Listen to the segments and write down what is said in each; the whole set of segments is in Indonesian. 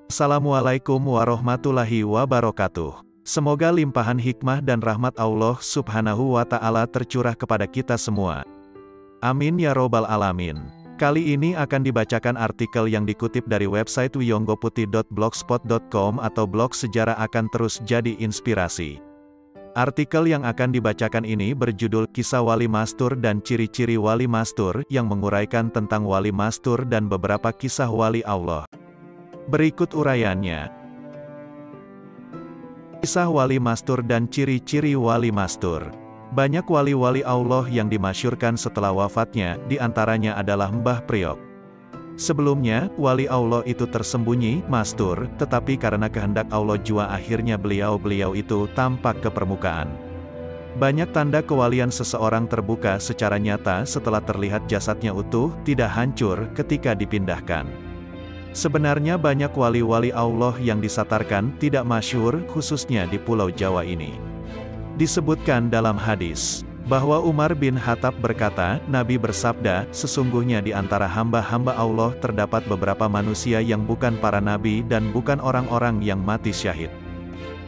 Assalamualaikum warahmatullahi wabarakatuh. Semoga limpahan hikmah dan rahmat Allah Subhanahu wa Ta'ala tercurah kepada kita semua. Amin ya robbal alamin. Kali ini akan dibacakan artikel yang dikutip dari website wiyonggoputih.blogspot.com atau blog sejarah akan terus jadi inspirasi. Artikel yang akan dibacakan ini berjudul Kisah Wali Mastur dan Ciri-ciri Wali Mastur, yang menguraikan tentang Wali Mastur dan beberapa kisah wali Allah. Berikut uraiannya. Kisah Wali Mastur dan ciri-ciri Wali Mastur. Banyak wali-wali Allah yang dimasyhurkan setelah wafatnya, diantaranya adalah Mbah Priok. Sebelumnya, wali Allah itu tersembunyi, mastur, tetapi karena kehendak Allah jua akhirnya beliau itu tampak ke permukaan. Banyak tanda kewalian seseorang terbuka secara nyata setelah terlihat jasadnya utuh, tidak hancur, ketika dipindahkan. Sebenarnya banyak wali-wali Allah yang disatarkan, tidak masyhur, khususnya di Pulau Jawa ini. Disebutkan dalam hadis, bahwa Umar bin Khattab berkata, Nabi bersabda, sesungguhnya di antara hamba-hamba Allah terdapat beberapa manusia yang bukan para nabi dan bukan orang-orang yang mati syahid.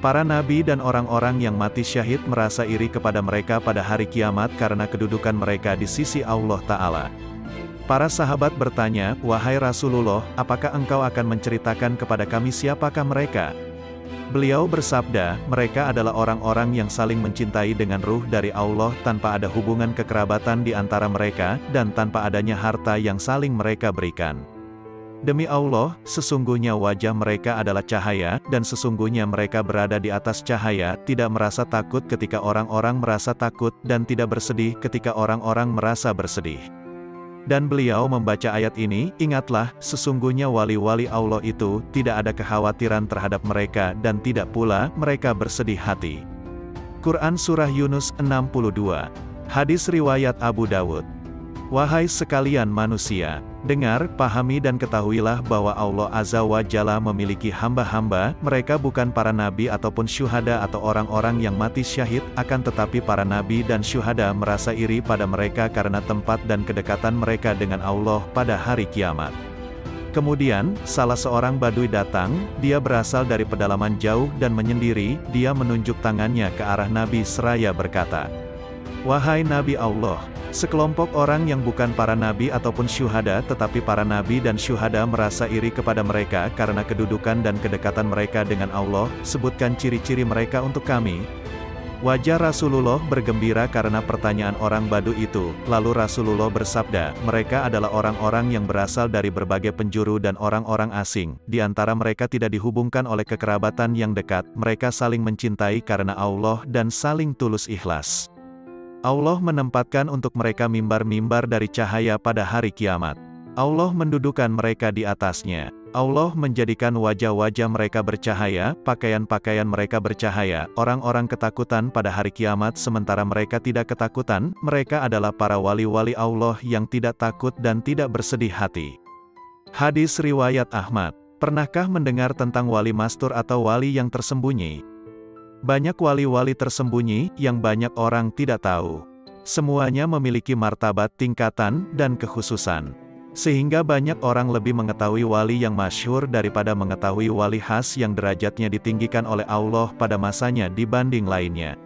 Para nabi dan orang-orang yang mati syahid merasa iri kepada mereka pada hari kiamat karena kedudukan mereka di sisi Allah Ta'ala. Para sahabat bertanya, wahai Rasulullah, apakah engkau akan menceritakan kepada kami siapakah mereka? Beliau bersabda, mereka adalah orang-orang yang saling mencintai dengan ruh dari Allah tanpa ada hubungan kekerabatan di antara mereka, dan tanpa adanya harta yang saling mereka berikan. Demi Allah, sesungguhnya wajah mereka adalah cahaya, dan sesungguhnya mereka berada di atas cahaya, tidak merasa takut ketika orang-orang merasa takut, dan tidak bersedih ketika orang-orang merasa bersedih. Dan beliau membaca ayat ini, ingatlah, sesungguhnya wali-wali Allah itu, tidak ada kekhawatiran terhadap mereka dan tidak pula mereka bersedih hati. Quran Surah Yunus 62. Hadis riwayat Abu Dawud. Wahai sekalian manusia, dengar, pahami dan ketahuilah bahwa Allah Azza wa Jalla memiliki hamba-hamba, mereka bukan para nabi ataupun syuhada atau orang-orang yang mati syahid, akan tetapi para nabi dan syuhada merasa iri pada mereka karena tempat dan kedekatan mereka dengan Allah pada hari kiamat. Kemudian, salah seorang badui datang, dia berasal dari pedalaman jauh dan menyendiri, dia menunjuk tangannya ke arah Nabi seraya berkata, wahai Nabi Allah, sekelompok orang yang bukan para nabi ataupun syuhada tetapi para nabi dan syuhada merasa iri kepada mereka karena kedudukan dan kedekatan mereka dengan Allah, sebutkan ciri-ciri mereka untuk kami. Wajah Rasulullah bergembira karena pertanyaan orang Badu itu, lalu Rasulullah bersabda, mereka adalah orang-orang yang berasal dari berbagai penjuru dan orang-orang asing, di antara mereka tidak dihubungkan oleh kekerabatan yang dekat, mereka saling mencintai karena Allah dan saling tulus ikhlas. Allah menempatkan untuk mereka mimbar-mimbar dari cahaya pada hari kiamat. Allah mendudukan mereka di atasnya. Allah menjadikan wajah-wajah mereka bercahaya, pakaian-pakaian mereka bercahaya, orang-orang ketakutan pada hari kiamat sementara mereka tidak ketakutan, mereka adalah para wali-wali Allah yang tidak takut dan tidak bersedih hati. Hadis riwayat Ahmad. Pernahkah mendengar tentang wali mastur atau wali yang tersembunyi? Banyak wali-wali tersembunyi, yang banyak orang tidak tahu. Semuanya memiliki martabat, tingkatan, dan kekhususan. Sehingga banyak orang lebih mengetahui wali yang masyhur daripada mengetahui wali khas yang derajatnya ditinggikan oleh Allah pada masanya dibanding lainnya.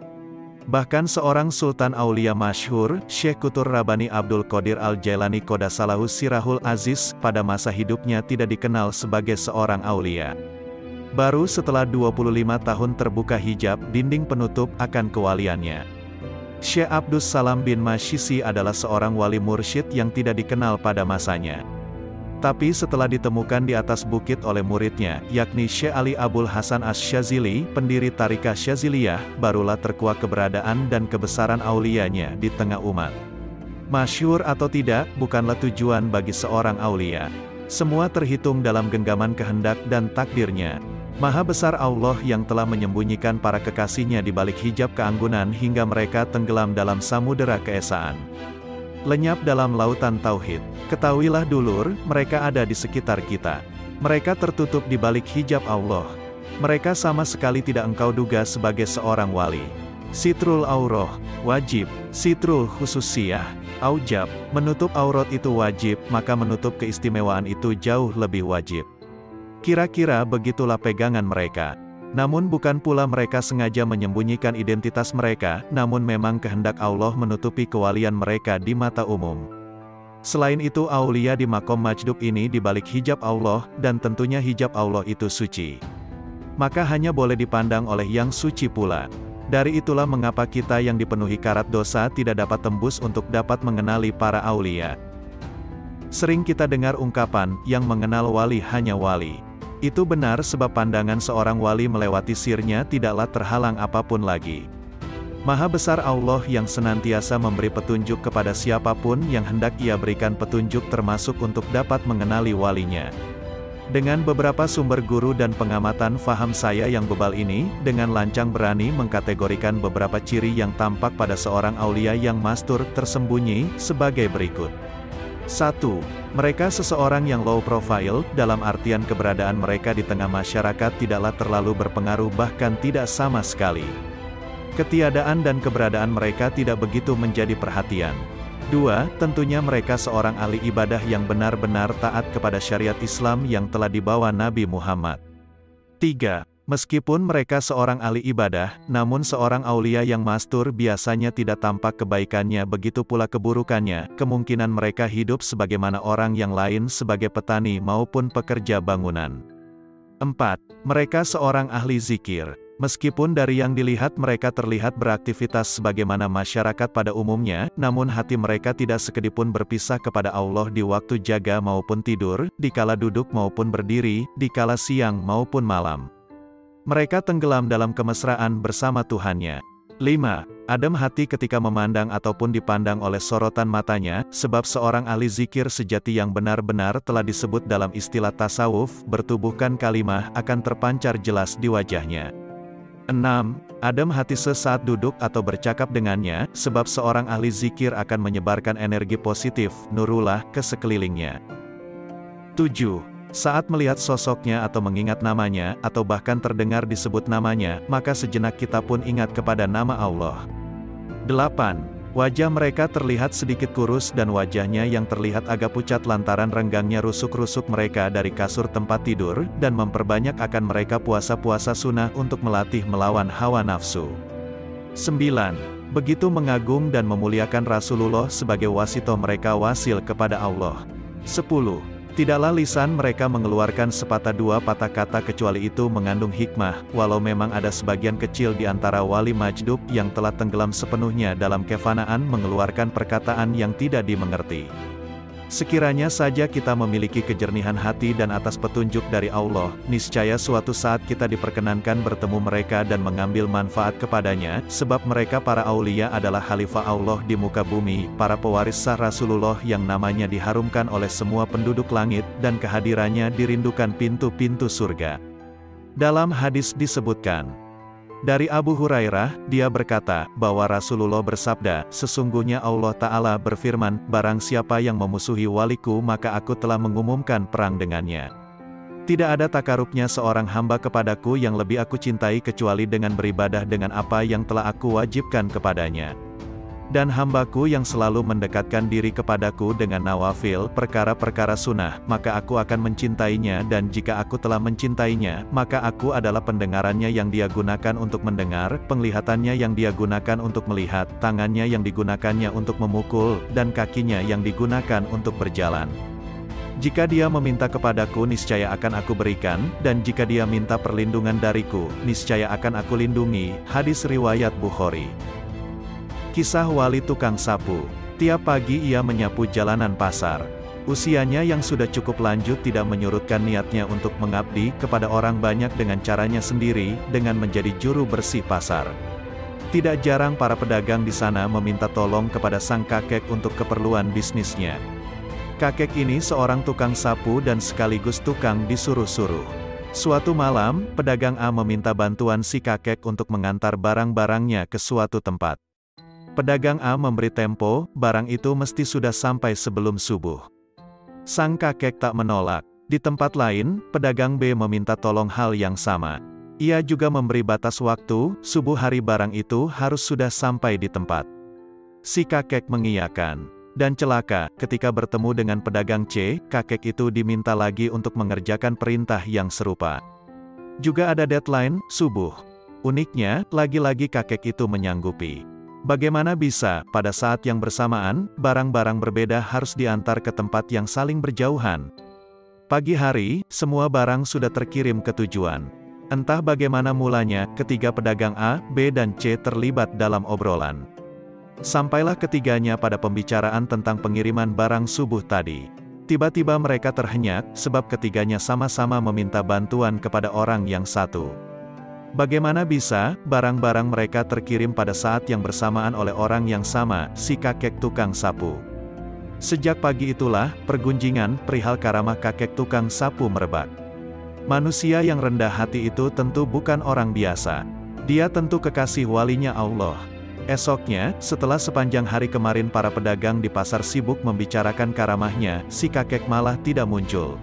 Bahkan seorang Sultan Aulia masyhur, Syekh Qutur Rabbani Abdul Qadir Al-Jailani Qodasallahu Sirahul Aziz, pada masa hidupnya tidak dikenal sebagai seorang aulia. Baru setelah 25 tahun terbuka hijab, dinding penutup akan kewaliannya. Syekh Abdus Salam bin Masyisi adalah seorang wali mursyid yang tidak dikenal pada masanya. Tapi setelah ditemukan di atas bukit oleh muridnya, yakni Syekh Ali Abul Hasan Asy-Syadzili, pendiri Tariqah Syadziliyah, barulah terkuak keberadaan dan kebesaran aulianya di tengah umat. Masyhur atau tidak, bukanlah tujuan bagi seorang aulia. Semua terhitung dalam genggaman kehendak dan takdirnya. Maha besar Allah yang telah menyembunyikan para kekasihnya di balik hijab keanggunan hingga mereka tenggelam dalam samudera keesaan. Lenyap dalam lautan tauhid. Ketahuilah dulur, mereka ada di sekitar kita. Mereka tertutup di balik hijab Allah. Mereka sama sekali tidak engkau duga sebagai seorang wali. Sitrul aurah, wajib. Sitrul khususiyah, aujab. Menutup aurat itu wajib, maka menutup keistimewaan itu jauh lebih wajib. Kira-kira begitulah pegangan mereka. Namun bukan pula mereka sengaja menyembunyikan identitas mereka, namun memang kehendak Allah menutupi kewalian mereka di mata umum. Selain itu aulia di makom majdub ini dibalik hijab Allah, dan tentunya hijab Allah itu suci. Maka hanya boleh dipandang oleh yang suci pula. Dari itulah mengapa kita yang dipenuhi karat dosa tidak dapat tembus untuk dapat mengenali para aulia. Sering kita dengar ungkapan, yang mengenal wali hanya wali. Itu benar sebab pandangan seorang wali melewati sirnya tidaklah terhalang apapun lagi. Maha besar Allah yang senantiasa memberi petunjuk kepada siapapun yang hendak Ia berikan petunjuk termasuk untuk dapat mengenali walinya. Dengan beberapa sumber guru dan pengamatan faham saya yang bebal ini, dengan lancang berani mengkategorikan beberapa ciri yang tampak pada seorang aulia yang mastur tersembunyi, sebagai berikut. 1. Mereka seseorang yang low profile, dalam artian keberadaan mereka di tengah masyarakat tidaklah terlalu berpengaruh bahkan tidak sama sekali. Ketiadaan dan keberadaan mereka tidak begitu menjadi perhatian. 2. Tentunya mereka seorang ahli ibadah yang benar-benar taat kepada syariat Islam yang telah dibawa Nabi Muhammad. 3. Meskipun mereka seorang ahli ibadah, namun seorang aulia yang mastur biasanya tidak tampak kebaikannya begitu pula keburukannya, kemungkinan mereka hidup sebagaimana orang yang lain sebagai petani maupun pekerja bangunan. 4. Mereka seorang ahli zikir. Meskipun dari yang dilihat mereka terlihat beraktivitas sebagaimana masyarakat pada umumnya, namun hati mereka tidak sekedipun berpisah kepada Allah di waktu jaga maupun tidur, dikala duduk maupun berdiri, dikala siang maupun malam. Mereka tenggelam dalam kemesraan bersama Tuhannya. 5. Adem hati ketika memandang ataupun dipandang oleh sorotan matanya, sebab seorang ahli zikir sejati yang benar-benar telah disebut dalam istilah tasawuf, bertubuhkan kalimah akan terpancar jelas di wajahnya. 6. Adem hati sesaat duduk atau bercakap dengannya, sebab seorang ahli zikir akan menyebarkan energi positif, nurullah, ke sekelilingnya. 7. Saat melihat sosoknya atau mengingat namanya, atau bahkan terdengar disebut namanya, maka sejenak kita pun ingat kepada nama Allah. 8. Wajah mereka terlihat sedikit kurus dan wajahnya yang terlihat agak pucat lantaran renggangnya rusuk-rusuk mereka dari kasur tempat tidur, dan memperbanyak akan mereka puasa-puasa sunnah untuk melatih melawan hawa nafsu. 9. Begitu mengagung dan memuliakan Rasulullah sebagai wasito mereka wasil kepada Allah. 10. Tidaklah lisan mereka mengeluarkan sepatah dua patah kata kecuali itu mengandung hikmah, walau memang ada sebagian kecil di antara wali majdub yang telah tenggelam sepenuhnya dalam kefanaan mengeluarkan perkataan yang tidak dimengerti. Sekiranya saja kita memiliki kejernihan hati dan atas petunjuk dari Allah, niscaya suatu saat kita diperkenankan bertemu mereka dan mengambil manfaat kepadanya, sebab mereka para aulia adalah khalifah Allah di muka bumi, para pewaris sah Rasulullah yang namanya diharumkan oleh semua penduduk langit, dan kehadirannya dirindukan pintu-pintu surga. Dalam hadis disebutkan, dari Abu Hurairah, dia berkata, bahwa Rasulullah bersabda, sesungguhnya Allah Ta'ala berfirman, barang siapa yang memusuhi waliku maka aku telah mengumumkan perang dengannya. Tidak ada takarubnya seorang hamba kepadaku yang lebih aku cintai kecuali dengan beribadah dengan apa yang telah aku wajibkan kepadanya. Dan hambaku yang selalu mendekatkan diri kepadaku dengan nawafil perkara-perkara sunnah, maka aku akan mencintainya, dan jika aku telah mencintainya, maka aku adalah pendengarannya yang dia gunakan untuk mendengar, penglihatannya yang dia gunakan untuk melihat, tangannya yang digunakannya untuk memukul, dan kakinya yang digunakan untuk berjalan. Jika dia meminta kepadaku niscaya akan aku berikan, dan jika dia minta perlindungan dariku, niscaya akan aku lindungi. Hadis riwayat Bukhari. Kisah wali tukang sapu. Tiap pagi ia menyapu jalanan pasar. Usianya yang sudah cukup lanjut tidak menyurutkan niatnya untuk mengabdi kepada orang banyak dengan caranya sendiri, dengan menjadi juru bersih pasar. Tidak jarang para pedagang di sana meminta tolong kepada sang kakek untuk keperluan bisnisnya. Kakek ini seorang tukang sapu dan sekaligus tukang disuruh-suruh. Suatu malam, pedagang A meminta bantuan si kakek untuk mengantar barang-barangnya ke suatu tempat. Pedagang A memberi tempo, barang itu mesti sudah sampai sebelum subuh. Sang kakek tak menolak. Di tempat lain, pedagang B meminta tolong hal yang sama. Ia juga memberi batas waktu, subuh hari barang itu harus sudah sampai di tempat. Si kakek mengiyakan. Dan celaka, ketika bertemu dengan pedagang C, kakek itu diminta lagi untuk mengerjakan perintah yang serupa. Juga ada deadline, subuh. Uniknya, lagi-lagi kakek itu menyanggupi. Bagaimana bisa, pada saat yang bersamaan, barang-barang berbeda harus diantar ke tempat yang saling berjauhan? Pagi hari, semua barang sudah terkirim ke tujuan. Entah bagaimana mulanya, ketiga pedagang A, B dan C terlibat dalam obrolan. Sampailah ketiganya pada pembicaraan tentang pengiriman barang subuh tadi. Tiba-tiba mereka terhenyak, sebab ketiganya sama-sama meminta bantuan kepada orang yang satu. Bagaimana bisa, barang-barang mereka terkirim pada saat yang bersamaan oleh orang yang sama, si kakek tukang sapu. Sejak pagi itulah, pergunjingan perihal karamah kakek tukang sapu merebak. Manusia yang rendah hati itu tentu bukan orang biasa. Dia tentu kekasih walinya Allah. Esoknya, setelah sepanjang hari kemarin para pedagang di pasar sibuk membicarakan karamahnya, si kakek malah tidak muncul.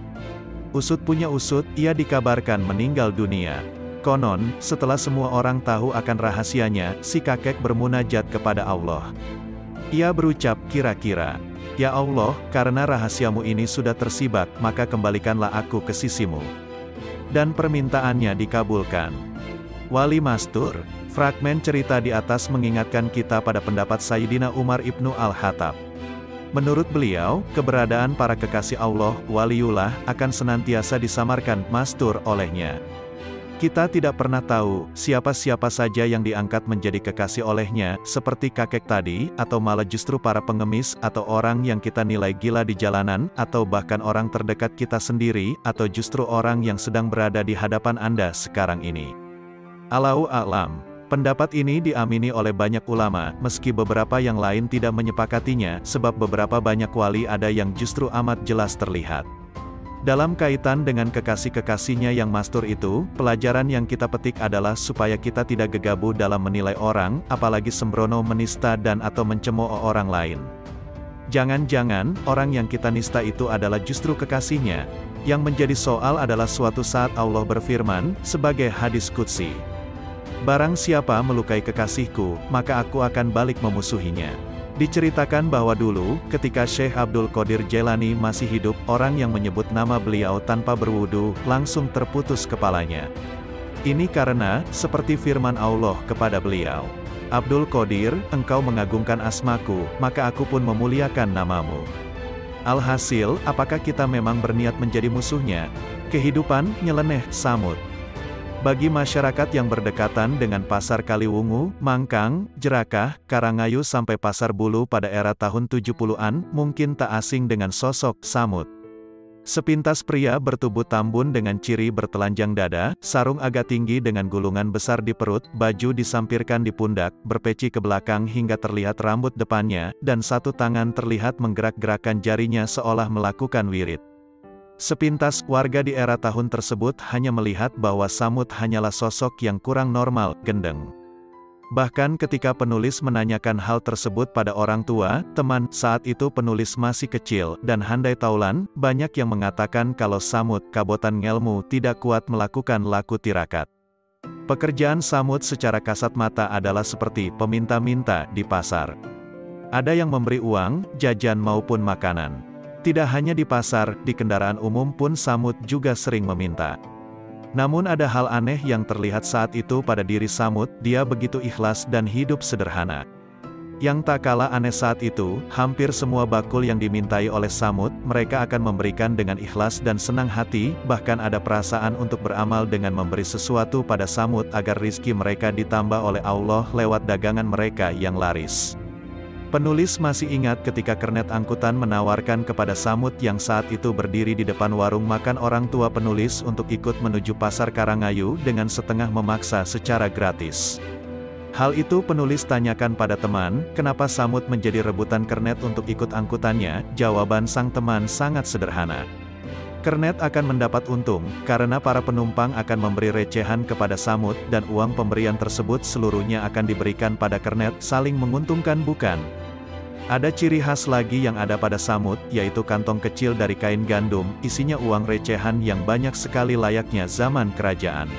Usut punya usut, ia dikabarkan meninggal dunia. Konon, setelah semua orang tahu akan rahasianya, si kakek bermunajat kepada Allah. Ia berucap kira-kira, "Ya Allah, karena rahasiamu ini sudah tersibak, maka kembalikanlah aku ke sisimu." Dan permintaannya dikabulkan. Wali Mastur. Fragmen cerita di atas mengingatkan kita pada pendapat Sayyidina Umar ibnu Al-Khattab. Menurut beliau, keberadaan para kekasih Allah, waliullah, akan senantiasa disamarkan, mastur olehnya. Kita tidak pernah tahu, siapa-siapa saja yang diangkat menjadi kekasih olehnya, seperti kakek tadi, atau malah justru para pengemis, atau orang yang kita nilai gila di jalanan, atau bahkan orang terdekat kita sendiri, atau justru orang yang sedang berada di hadapan Anda sekarang ini. Allahu a'lam. Pendapat ini diamini oleh banyak ulama, meski beberapa yang lain tidak menyepakatinya, sebab beberapa banyak wali ada yang justru amat jelas terlihat. Dalam kaitan dengan kekasih-kekasihnya yang mastur itu, pelajaran yang kita petik adalah supaya kita tidak gegabah dalam menilai orang, apalagi sembrono menista dan atau mencemooh orang lain. Jangan-jangan, orang yang kita nista itu adalah justru kekasihnya. Yang menjadi soal adalah suatu saat Allah berfirman, sebagai hadis qudsi. Barang siapa melukai kekasihku, maka aku akan balik memusuhinya. Diceritakan bahwa dulu, ketika Syekh Abdul Qadir Jailani masih hidup, orang yang menyebut nama beliau tanpa berwudu, langsung terputus kepalanya. Ini karena, seperti firman Allah kepada beliau, "Abdul Qadir, engkau mengagungkan asmaku, maka aku pun memuliakan namamu." Alhasil, apakah kita memang berniat menjadi musuhnya? Kehidupan, nyeleneh, samut. Bagi masyarakat yang berdekatan dengan Pasar Kaliwungu, Mangkang, Jerakah, Karangayu sampai Pasar Bulu pada era tahun 70-an, mungkin tak asing dengan sosok Samut. Sepintas pria bertubuh tambun dengan ciri bertelanjang dada, sarung agak tinggi dengan gulungan besar di perut, baju disampirkan di pundak, berpeci ke belakang hingga terlihat rambut depannya, dan satu tangan terlihat menggerak-gerakkan jarinya seolah melakukan wirid. Sepintas, warga di era tahun tersebut hanya melihat bahwa Samut hanyalah sosok yang kurang normal, gendeng. Bahkan ketika penulis menanyakan hal tersebut pada orang tua, teman, saat itu penulis masih kecil, dan handai taulan, banyak yang mengatakan kalau Samut, kabotan ngelmu, tidak kuat melakukan laku tirakat. Pekerjaan Samut secara kasat mata adalah seperti peminta-minta di pasar. Ada yang memberi uang, jajan maupun makanan. Tidak hanya di pasar, di kendaraan umum pun Samut juga sering meminta. Namun ada hal aneh yang terlihat saat itu pada diri Samut, dia begitu ikhlas dan hidup sederhana. Yang tak kalah aneh saat itu, hampir semua bakul yang dimintai oleh Samut, mereka akan memberikan dengan ikhlas dan senang hati, bahkan ada perasaan untuk beramal dengan memberi sesuatu pada Samut agar rizki mereka ditambah oleh Allah lewat dagangan mereka yang laris. Penulis masih ingat ketika kernet angkutan menawarkan kepada Samut yang saat itu berdiri di depan warung makan orang tua penulis untuk ikut menuju Pasar Karangayu dengan setengah memaksa secara gratis. Hal itu penulis tanyakan pada teman, kenapa Samut menjadi rebutan kernet untuk ikut angkutannya? Jawaban sang teman sangat sederhana. Kernet akan mendapat untung, karena para penumpang akan memberi recehan kepada Samut, dan uang pemberian tersebut seluruhnya akan diberikan pada kernet, saling menguntungkan bukan? Ada ciri khas lagi yang ada pada Samut, yaitu kantong kecil dari kain gandum, isinya uang recehan yang banyak sekali layaknya zaman kerajaan.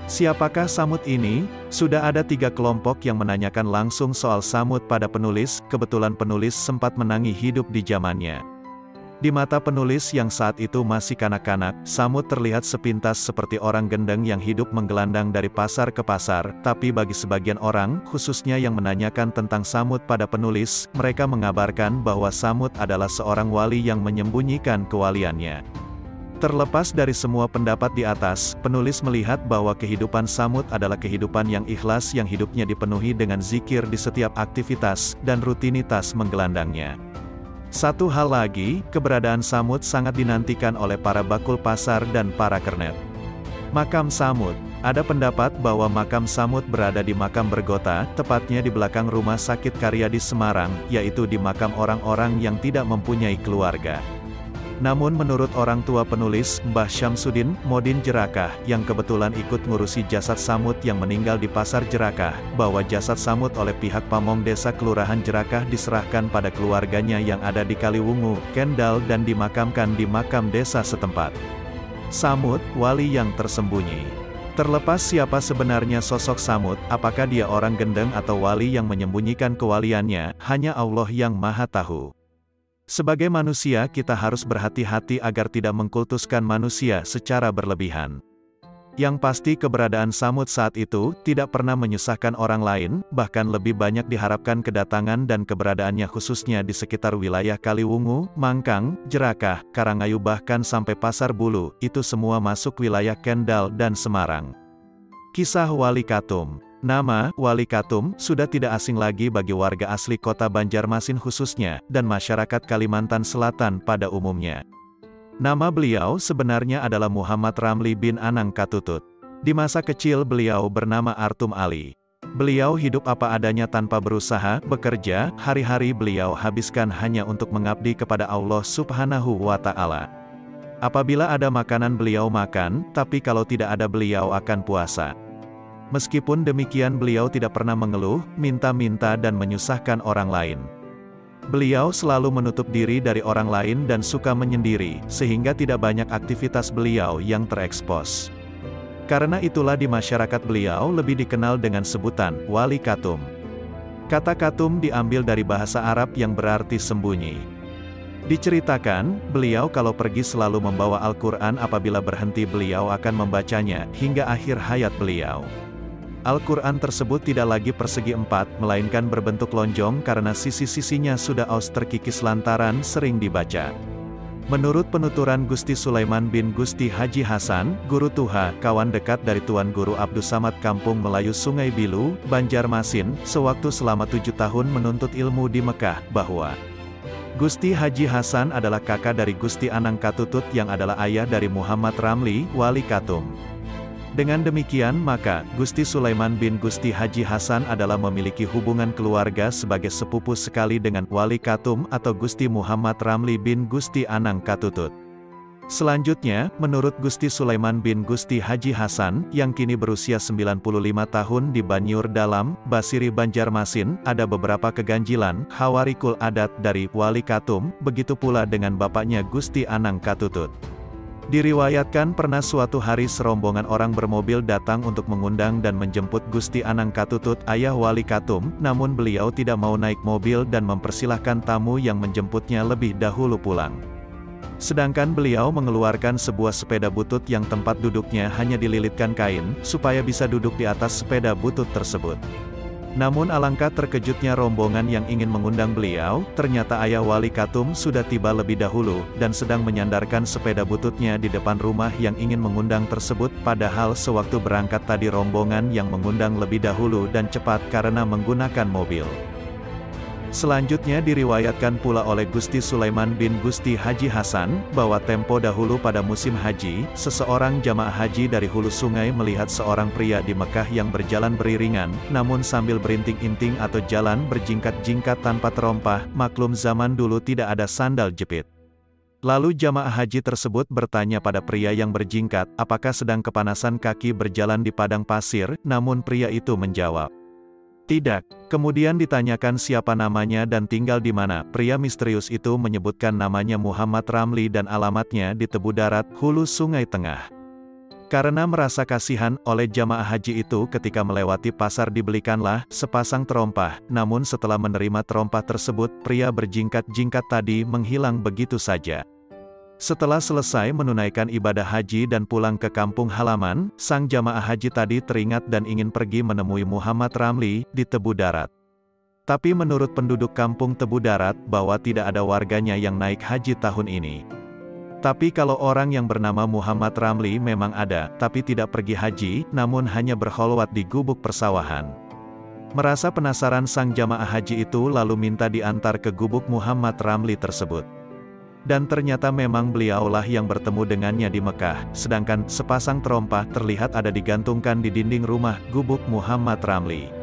Siapakah Samud ini? Sudah ada 3 kelompok yang menanyakan langsung soal Samud pada penulis, kebetulan penulis sempat menangi hidup di zamannya. Di mata penulis yang saat itu masih kanak-kanak, Samud terlihat sepintas seperti orang gendeng yang hidup menggelandang dari pasar ke pasar, tapi bagi sebagian orang, khususnya yang menanyakan tentang Samud pada penulis, mereka mengabarkan bahwa Samud adalah seorang wali yang menyembunyikan kewaliannya. Terlepas dari semua pendapat di atas, penulis melihat bahwa kehidupan Samud adalah kehidupan yang ikhlas yang hidupnya dipenuhi dengan zikir di setiap aktivitas, dan rutinitas menggelandangnya. Satu hal lagi, keberadaan Samud sangat dinantikan oleh para bakul pasar dan para kernet. Makam Samud. Ada pendapat bahwa makam Samud berada di Makam Bergota, tepatnya di belakang Rumah Sakit Karyadi Semarang, yaitu di makam orang-orang yang tidak mempunyai keluarga. Namun menurut orang tua penulis, Mbah Syamsuddin Modin Jerakah, yang kebetulan ikut ngurusi jasad Samud yang meninggal di Pasar Jerakah, bahwa jasad Samud oleh pihak pamong desa Kelurahan Jerakah diserahkan pada keluarganya yang ada di Kaliwungu, Kendal dan dimakamkan di makam desa setempat. Samud, wali yang tersembunyi. Terlepas siapa sebenarnya sosok Samud, apakah dia orang gendeng atau wali yang menyembunyikan kewaliannya, hanya Allah yang Maha Tahu. Sebagai manusia kita harus berhati-hati agar tidak mengkultuskan manusia secara berlebihan. Yang pasti keberadaan Samud saat itu, tidak pernah menyusahkan orang lain, bahkan lebih banyak diharapkan kedatangan dan keberadaannya khususnya di sekitar wilayah Kaliwungu, Mangkang, Jerakah, Karangayu bahkan sampai Pasar Bulu, itu semua masuk wilayah Kendal dan Semarang. Kisah Wali Katum. Nama, Wali Katum, sudah tidak asing lagi bagi warga asli kota Banjarmasin khususnya, dan masyarakat Kalimantan Selatan pada umumnya. Nama beliau sebenarnya adalah Muhammad Ramli bin Anang Katutut. Di masa kecil beliau bernama Artum Ali. Beliau hidup apa adanya tanpa berusaha, bekerja, hari-hari beliau habiskan hanya untuk mengabdi kepada Allah Subhanahu wa Ta'ala. Apabila ada makanan beliau makan, tapi kalau tidak ada beliau akan puasa. Meskipun demikian beliau tidak pernah mengeluh, minta-minta dan menyusahkan orang lain. Beliau selalu menutup diri dari orang lain dan suka menyendiri, sehingga tidak banyak aktivitas beliau yang terekspos. Karena itulah di masyarakat beliau lebih dikenal dengan sebutan, Wali Katum. Kata Katum diambil dari bahasa Arab yang berarti sembunyi. Diceritakan, beliau kalau pergi selalu membawa Al-Quran, apabila berhenti beliau akan membacanya, hingga akhir hayat beliau. Al-Quran tersebut tidak lagi persegi 4, melainkan berbentuk lonjong karena sisi-sisinya sudah aus terkikis lantaran sering dibaca. Menurut penuturan Gusti Sulaiman bin Gusti Haji Hasan, Guru Tuha, kawan dekat dari Tuan Guru Abdus Samad Kampung Melayu Sungai Bilu, Banjarmasin, sewaktu selama 7 tahun menuntut ilmu di Mekah, bahwa Gusti Haji Hasan adalah kakak dari Gusti Anang Katutut yang adalah ayah dari Muhammad Ramli, Wali Katum. Dengan demikian maka, Gusti Sulaiman bin Gusti Haji Hasan adalah memiliki hubungan keluarga sebagai sepupu sekali dengan Wali Katum atau Gusti Muhammad Ramli bin Gusti Anang Katutut. Selanjutnya, menurut Gusti Sulaiman bin Gusti Haji Hasan, yang kini berusia 95 tahun di Banyur Dalam, Basiri Banjarmasin, ada beberapa keganjilan, hawarikul adat dari Wali Katum, begitu pula dengan bapaknya Gusti Anang Katutut. Diriwayatkan pernah suatu hari serombongan orang bermobil datang untuk mengundang dan menjemput Gusti Anang Katutut, ayah Wali Katum, namun beliau tidak mau naik mobil dan mempersilahkan tamu yang menjemputnya lebih dahulu pulang. Sedangkan beliau mengeluarkan sebuah sepeda butut yang tempat duduknya hanya dililitkan kain, supaya bisa duduk di atas sepeda butut tersebut. Namun alangkah terkejutnya rombongan yang ingin mengundang beliau, ternyata ayah Wali Katum sudah tiba lebih dahulu, dan sedang menyandarkan sepeda bututnya di depan rumah yang ingin mengundang tersebut, padahal sewaktu berangkat tadi rombongan yang mengundang lebih dahulu dan cepat karena menggunakan mobil. Selanjutnya diriwayatkan pula oleh Gusti Sulaiman bin Gusti Haji Hasan, bahwa tempo dahulu pada musim haji, seseorang jamaah haji dari hulu sungai melihat seorang pria di Mekah yang berjalan beriringan, namun sambil berinting-inting atau jalan berjingkat-jingkat tanpa terompah, maklum zaman dulu tidak ada sandal jepit. Lalu jamaah haji tersebut bertanya pada pria yang berjingkat, apakah sedang kepanasan kaki berjalan di padang pasir, namun pria itu menjawab, "Tidak." Kemudian ditanyakan siapa namanya dan tinggal di mana. Pria misterius itu menyebutkan namanya Muhammad Ramli dan alamatnya di Tebu Darat, Hulu Sungai Tengah. Karena merasa kasihan oleh jamaah haji itu ketika melewati pasar dibelikanlah sepasang terompah, namun setelah menerima terompah tersebut, pria berjingkat-jingkat tadi menghilang begitu saja. Setelah selesai menunaikan ibadah haji dan pulang ke kampung halaman, sang jamaah haji tadi teringat dan ingin pergi menemui Muhammad Ramli di Tebu Darat. Tapi menurut penduduk kampung Tebu Darat, bahwa tidak ada warganya yang naik haji tahun ini. Tapi kalau orang yang bernama Muhammad Ramli memang ada, tapi tidak pergi haji, namun hanya berkholwat di gubuk persawahan. Merasa penasaran sang jamaah haji itu lalu minta diantar ke gubuk Muhammad Ramli tersebut. Dan ternyata memang beliaulah yang bertemu dengannya di Mekah, sedangkan sepasang terompah terlihat ada digantungkan di dinding rumah gubuk Muhammad Ramli.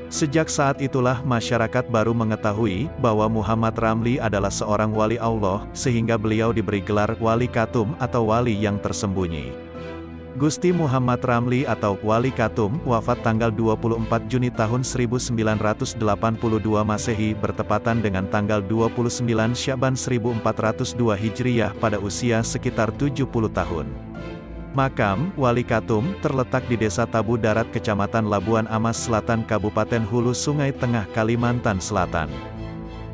Sejak saat itulah masyarakat baru mengetahui bahwa Muhammad Ramli adalah seorang wali Allah, sehingga beliau diberi gelar Wali Katum atau wali yang tersembunyi. Gusti Muhammad Ramli atau Wali Katum wafat tanggal 24 Juni tahun 1982 Masehi bertepatan dengan tanggal 29 Syaban 1402 Hijriyah pada usia sekitar 70 tahun. Makam Wali Katum terletak di Desa Tabu Darat, Kecamatan Labuan Amas Selatan, Kabupaten Hulu Sungai Tengah, Kalimantan Selatan.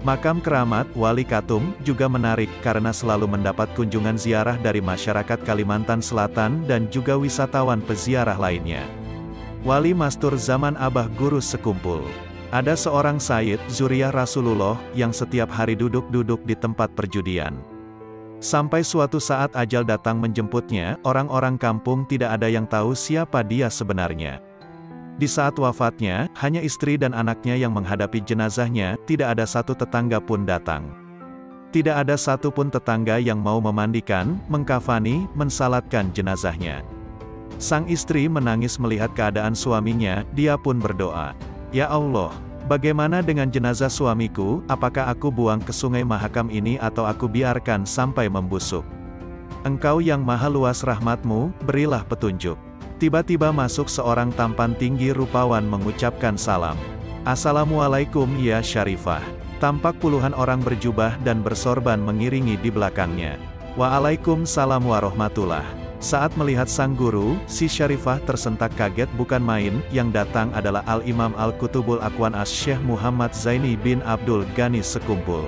Makam keramat Wali Katum juga menarik karena selalu mendapat kunjungan ziarah dari masyarakat Kalimantan Selatan dan juga wisatawan peziarah lainnya. Wali Mastur zaman Abah Guru Sekumpul. Ada seorang Sayyid Zuriyah Rasulullah yang setiap hari duduk-duduk di tempat perjudian. Sampai suatu saat ajal datang menjemputnya, orang-orang kampung tidak ada yang tahu siapa dia sebenarnya. Di saat wafatnya, hanya istri dan anaknya yang menghadapi jenazahnya, tidak ada satu tetangga pun datang. Tidak ada satu pun tetangga yang mau memandikan, mengkafani, mensalatkan jenazahnya. Sang istri menangis melihat keadaan suaminya, dia pun berdoa, "Ya Allah, bagaimana dengan jenazah suamiku, apakah aku buang ke sungai Mahakam ini atau aku biarkan sampai membusuk? Engkau yang maha luas rahmatmu, berilah petunjuk." Tiba-tiba masuk seorang tampan tinggi rupawan mengucapkan salam. "Assalamualaikum ya Syarifah." Tampak puluhan orang berjubah dan bersorban mengiringi di belakangnya. "Waalaikumsalam warahmatullah." Saat melihat sang guru, si Syarifah tersentak kaget bukan main, yang datang adalah Al-Imam Al-Qutubul Aqwan Asy-Syaikh Muhammad Zaini bin Abdul Ghani Sekumpul.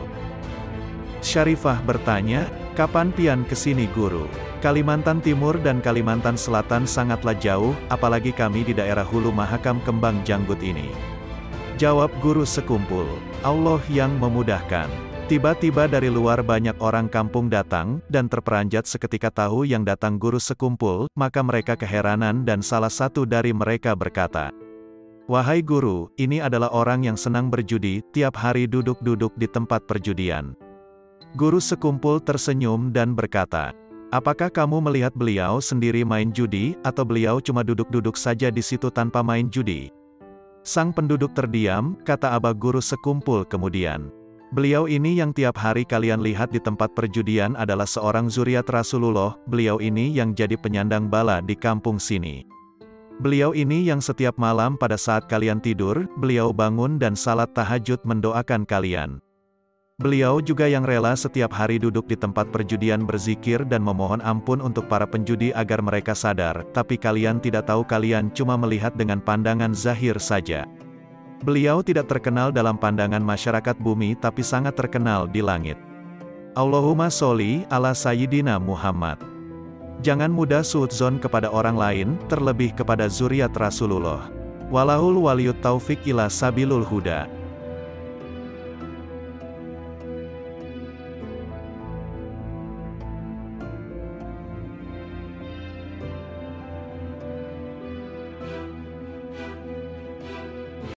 Syarifah bertanya, "Kapan pian kesini guru? Kalimantan Timur dan Kalimantan Selatan sangatlah jauh, apalagi kami di daerah Hulu Mahakam Kembang Janggut ini." Jawab Guru Sekumpul, "Allah yang memudahkan." Tiba-tiba dari luar banyak orang kampung datang, dan terperanjat seketika tahu yang datang Guru Sekumpul, maka mereka keheranan dan salah satu dari mereka berkata, "Wahai guru, ini adalah orang yang senang berjudi, tiap hari duduk-duduk di tempat perjudian." Guru Sekumpul tersenyum dan berkata, "Apakah kamu melihat beliau sendiri main judi, atau beliau cuma duduk-duduk saja di situ tanpa main judi?" Sang penduduk terdiam, kata Abah Guru Sekumpul kemudian, "Beliau ini yang tiap hari kalian lihat di tempat perjudian adalah seorang zuriat Rasulullah, beliau ini yang jadi penyandang bala di kampung sini. Beliau ini yang setiap malam pada saat kalian tidur, beliau bangun dan salat tahajud mendoakan kalian. Beliau juga yang rela setiap hari duduk di tempat perjudian berzikir dan memohon ampun untuk para penjudi agar mereka sadar, tapi kalian tidak tahu, kalian cuma melihat dengan pandangan zahir saja. Beliau tidak terkenal dalam pandangan masyarakat bumi tapi sangat terkenal di langit. Allahumma sholli ala Sayyidina Muhammad." Jangan mudah suudzon kepada orang lain, terlebih kepada zuriat Rasulullah. Walahul waliyut taufik ila sabilul huda.